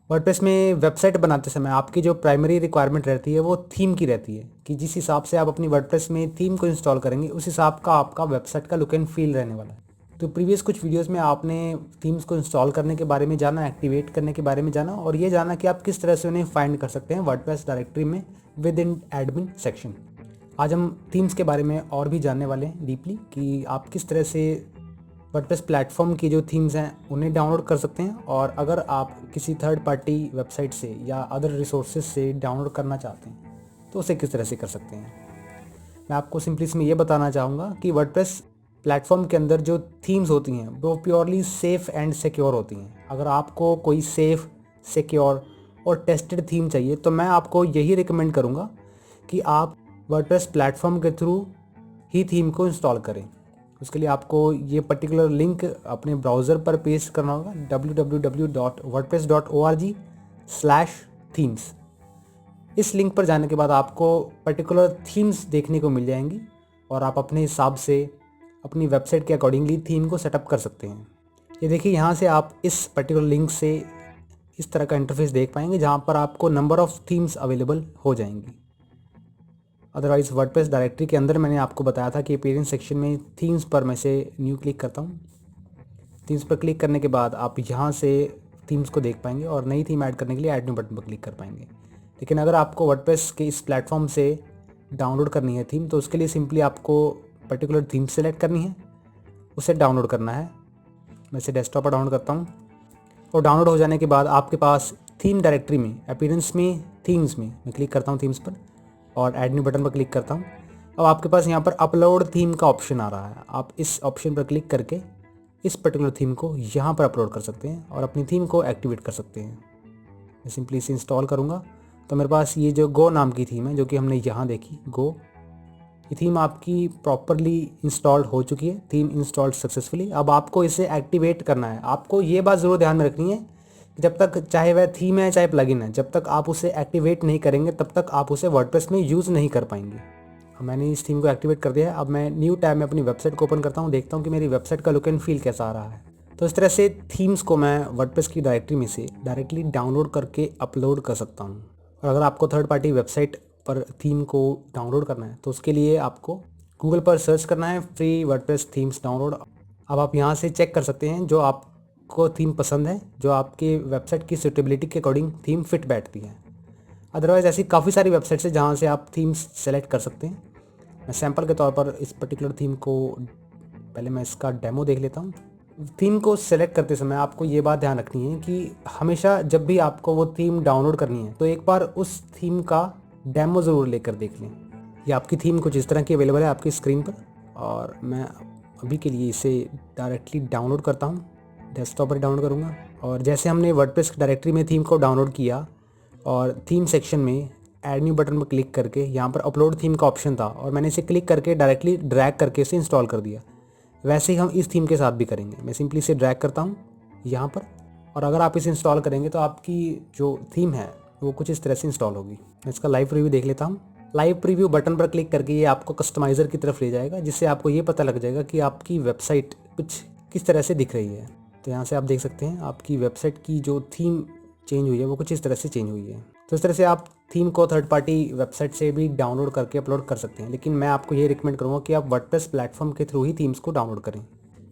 WordPress में website बनाते समय आपकी जो प्राइमरी रिक्वायरमेंट रहती है वो थीम की रहती है कि जिस हिसाब से आप अपनी वर्डप्रेस में थीम को इंस्टॉल करेंगे उस हिसाब का आपका वेबसाइट का लुक एंड फील रहने वाला है। तो प्रीवियस कुछ वीडियोस में आपने थीम्स को इंस्टॉल करने के बारे में जाना, एक्टिवेट करने के बारे में जाना और ये जाना कि आप किस तरह से उन्हें फाइंड कर सकते हैं वर्डप्रेस डायरेक्टरी में विद इन एडमिन सेक्शन। आज हम थीम्स के बारे में और भी जानने वाले हैं डीपली कि आप किस तरह से वर्डप्रेस प्लेटफॉर्म की जो थीम्स हैं उन्हें डाउनलोड कर सकते हैं और अगर आप किसी थर्ड पार्टी वेबसाइट से या अदर रिसोर्सेज से डाउनलोड करना चाहते हैं तो उसे किस तरह से कर सकते हैं। मैं आपको सिंपली इसमें ये बताना चाहूँगा कि वर्डप्रेस प्लेटफॉर्म के अंदर जो थीम्स होती हैं वो प्योरली सेफ़ एंड सिक्योर होती हैं। अगर आपको कोई सेफ़, सिक्योर और टेस्टेड थीम चाहिए तो मैं आपको यही रिकमेंड करूँगा कि आप वर्डप्रेस प्लेटफॉर्म के थ्रू ही थीम को इंस्टॉल करें। उसके लिए आपको ये पर्टिकुलर लिंक अपने ब्राउज़र पर पेस्ट करना होगा www.wordpress.org/themes। इस लिंक पर जाने के बाद आपको पर्टिकुलर थीम्स देखने को मिल जाएंगी और आप अपने हिसाब से अपनी वेबसाइट के अकॉर्डिंगली थीम को सेटअप कर सकते हैं। ये देखिए, यहाँ से आप इस पर्टिकुलर लिंक से इस तरह का इंटरफेस देख पाएंगे जहाँ पर आपको नंबर ऑफ़ थीम्स अवेलेबल हो जाएंगी। अदरवाइज़ वर्डप्रेस डायरेक्टरी के अंदर मैंने आपको बताया था कि अपीयरेंस सेक्शन में थीम्स पर मैं से न्यू क्लिक करता हूँ। थीम्स पर क्लिक करने के बाद आप यहाँ से थीम्स को देख पाएंगे और नई थीम ऐड करने के लिए ऐड न्यू बटन पर क्लिक कर पाएंगे। लेकिन अगर आपको वर्डप्रेस के इस प्लेटफॉर्म से डाउनलोड करनी है थीम तो उसके लिए सिंपली आपको पर्टिकुलर थीम सेलेक्ट करनी है, उसे डाउनलोड करना है। मैं इसे डेस्कटॉप पर डाउनलोड करता हूँ और डाउनलोड हो जाने के बाद आपके पास थीम डायरेक्टरी में अपीयरेंस में थीम्स में मैं क्लिक करता हूँ थीम्स पर और ऐड न्यू बटन पर क्लिक करता हूँ। अब आपके पास यहाँ पर अपलोड थीम का ऑप्शन आ रहा है। आप इस ऑप्शन पर क्लिक करके इस पर्टिकुलर थीम को यहाँ पर अपलोड कर सकते हैं और अपनी थीम को एक्टिवेट कर सकते हैं। मैं सिंपली इसे इंस्टॉल करूँगा तो मेरे पास ये जो गो नाम की थीम है जो कि हमने यहाँ देखी गो, ये थीम आपकी प्रॉपरली इंस्टॉल्ड हो चुकी है। Theme installed successfully. अब आपको इसे एक्टिवेट करना है। आपको ये बात ज़रूर ध्यान में रखनी है कि जब तक चाहे वह थीम है चाहे प्लगइन है, जब तक आप उसे एक्टिवेट नहीं करेंगे तब तक आप उसे वर्डप्रेस में यूज़ नहीं कर पाएंगे। अब मैंने इस थीम को एक्टिवेट कर दिया है। अब मैं न्यू टैब में अपनी वेबसाइट को ओपन करता हूँ, देखता हूँ कि मेरी वेबसाइट का लुक एंड फील कैसा आ रहा है। तो इस तरह से थीम्स को मैं वर्डप्रेस की डायरेक्टरी में से डायरेक्टली डाउनलोड करके अपलोड कर सकता हूँ। और अगर आपको थर्ड पार्टी वेबसाइट पर थीम को डाउनलोड करना है तो उसके लिए आपको गूगल पर सर्च करना है फ्री वर्डप्रेस थीम्स डाउनलोड। अब आप यहाँ से चेक कर सकते हैं जो आपको थीम पसंद है, जो आपके वेबसाइट की सूटेबिलिटी के अकॉर्डिंग थीम फिट बैठती है। अदरवाइज़ ऐसी काफ़ी सारी वेबसाइट्स है जहाँ से आप थीम्स सेलेक्ट कर सकते हैं। मैं सैम्पल के तौर पर इस पर्टिकुलर थीम को पहले मैं इसका डेमो देख लेता हूँ। थीम को सेलेक्ट करते समय आपको ये बात ध्यान रखनी है कि हमेशा जब भी आपको वो थीम डाउनलोड करनी है तो एक बार उस थीम का डेमो ज़रूर लेकर देख लें। ये आपकी थीम कुछ इस तरह की अवेलेबल है आपकी स्क्रीन पर और मैं अभी के लिए इसे डायरेक्टली डाउनलोड करता हूँ। डेस्कटॉप पर डाउनलोड करूँगा और जैसे हमने वर्डप्रेस डायरेक्टरी में थीम को डाउनलोड किया और थीम सेक्शन में ऐड न्यू बटन पर क्लिक करके यहाँ पर अपलोड थीम का ऑप्शन था और मैंने इसे क्लिक करके डायरेक्टली ड्रैग करके इसे इंस्टॉल कर दिया। वैसे ही हम इस थीम के साथ भी करेंगे। मैं सिंपली इसे ड्रैग करता हूँ यहाँ पर और अगर आप इसे इंस्टॉल करेंगे तो आपकी जो थीम है वो कुछ इस तरह से इंस्टॉल होगी। मैं इसका लाइव रिव्यू देख लेता हूँ। लाइव प्रीव्यू बटन पर क्लिक करके ये आपको कस्टमाइज़र की तरफ ले जाएगा जिससे आपको ये पता लग जाएगा कि आपकी वेबसाइट कुछ किस तरह से दिख रही है। तो यहाँ से आप देख सकते हैं आपकी वेबसाइट की जो थीम चेंज हुई है वो कुछ इस तरह से चेंज हुई है। तो इस तरह से आप थीम को थर्ड पार्टी वेबसाइट से भी डाउनलोड करके अपलोड कर सकते हैं। लेकिन मैं आपको ये रिकमेंड करूँगा कि आप वर्डप्रेस प्लेटफॉर्म के थ्रू ही थीम्स को डाउनलोड करें,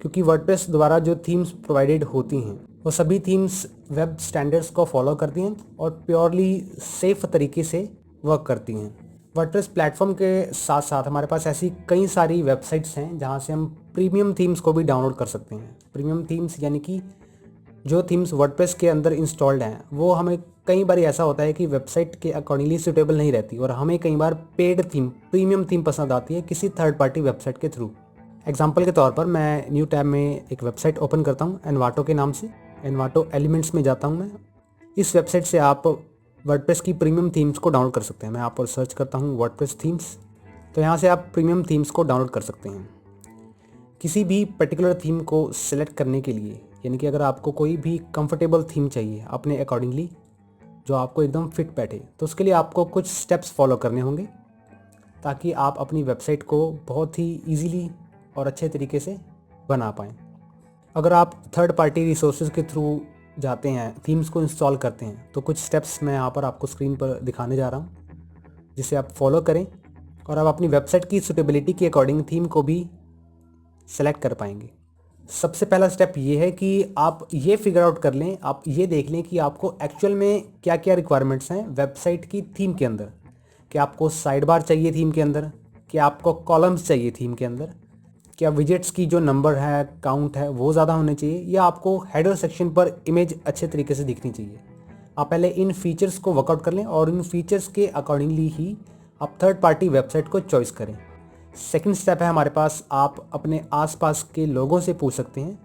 क्योंकि वर्डप्रेस द्वारा जो थीम्स प्रोवाइडेड होती हैं वो सभी थीम्स वेब स्टैंडर्ड्स को फॉलो करती हैं और प्योरली सेफ तरीके से वर्क करती हैं। वर्डप्रेस प्लेटफॉर्म के साथ साथ हमारे पास ऐसी कई सारी वेबसाइट्स हैं जहाँ से हम प्रीमियम थीम्स को भी डाउनलोड कर सकते हैं। प्रीमियम थीम्स यानी कि जो थीम्स वर्डप्रेस के अंदर इंस्टॉल्ड हैं वो हमें कई बार ऐसा होता है कि वेबसाइट के अकॉर्डिंगली सूटेबल नहीं रहती और हमें कई बार पेड थीम, प्रीमियम थीम पसंद आती है किसी थर्ड पार्टी वेबसाइट के थ्रू। एग्जाम्पल के तौर पर मैं न्यू टैब में एक वेबसाइट ओपन करता हूँ एनवाटो के नाम से। एनवाटो एलिमेंट्स में जाता हूँ मैं। इस वेबसाइट से आप वर्डप्रेस की प्रीमियम थीम्स को डाउनलोड कर सकते हैं। मैं यहाँ पर सर्च करता हूँ वर्डप्रेस थीम्स, तो यहाँ से आप प्रीमियम थीम्स को डाउनलोड कर सकते हैं। किसी भी पर्टिकुलर थीम को सिलेक्ट करने के लिए, यानी कि अगर आपको कोई भी कंफर्टेबल थीम चाहिए अपने अकॉर्डिंगली जो आपको एकदम फिट बैठे, तो उसके लिए आपको कुछ स्टेप्स फॉलो करने होंगे ताकि आप अपनी वेबसाइट को बहुत ही ईजीली और अच्छे तरीके से बना पाएँ। अगर आप थर्ड पार्टी रिसोर्सेज के थ्रू जाते हैं, थीम्स को इंस्टॉल करते हैं, तो कुछ स्टेप्स मैं यहाँ पर आपको स्क्रीन पर दिखाने जा रहा हूँ, जिसे आप फॉलो करें और आप अपनी वेबसाइट की सूटेबिलिटी के अकॉर्डिंग थीम को भी सेलेक्ट कर पाएंगे। सबसे पहला स्टेप ये है कि आप ये फिगर आउट कर लें, आप ये देख लें कि आपको एक्चुअल में क्या क्या रिक्वायरमेंट्स हैं वेबसाइट की थीम के अंदर। क्या आपको साइड बार चाहिए थीम के अंदर, क्या आपको कॉलम्स चाहिए थीम के अंदर, क्या विजेट्स की जो नंबर है, काउंट है, वो ज़्यादा होने चाहिए, या आपको हेडर सेक्शन पर इमेज अच्छे तरीके से दिखनी चाहिए। आप पहले इन फीचर्स को वर्कआउट कर लें और इन फीचर्स के अकॉर्डिंगली ही आप थर्ड पार्टी वेबसाइट को चॉइस करें। सेकंड स्टेप है हमारे पास, आप अपने आसपास के लोगों से पूछ सकते हैं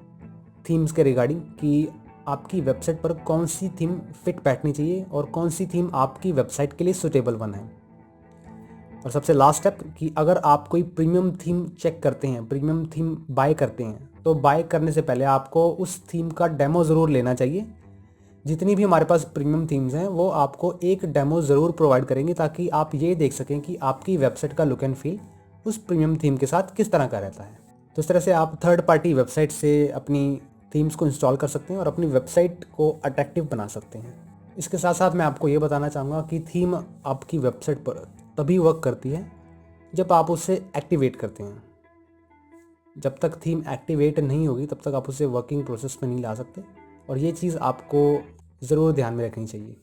थीम्स के रिगार्डिंग कि आपकी वेबसाइट पर कौन सी थीम फिट बैठनी चाहिए और कौन सी थीम आपकी वेबसाइट के लिए सूटेबल वन है। और सबसे लास्ट स्टेप कि अगर आप कोई प्रीमियम थीम चेक करते हैं, प्रीमियम थीम बाय करते हैं, तो बाय करने से पहले आपको उस थीम का डेमो ज़रूर लेना चाहिए। जितनी भी हमारे पास प्रीमियम थीम्स हैं वो आपको एक डेमो ज़रूर प्रोवाइड करेंगे, ताकि आप ये देख सकें कि आपकी वेबसाइट का लुक एंड फील उस प्रीमियम थीम के साथ किस तरह का रहता है। तो इस तरह से आप थर्ड पार्टी वेबसाइट से अपनी थीम्स को इंस्टॉल कर सकते हैं और अपनी वेबसाइट को अट्रैक्टिव बना सकते हैं। इसके साथ साथ मैं आपको ये बताना चाहूँगा कि थीम आपकी वेबसाइट पर तभी वर्क करती है जब आप उसे एक्टिवेट करते हैं। जब तक थीम एक्टिवेट नहीं होगी तब तक आप उसे वर्किंग प्रोसेस में नहीं ला सकते, और ये चीज़ आपको ज़रूर ध्यान में रखनी चाहिए।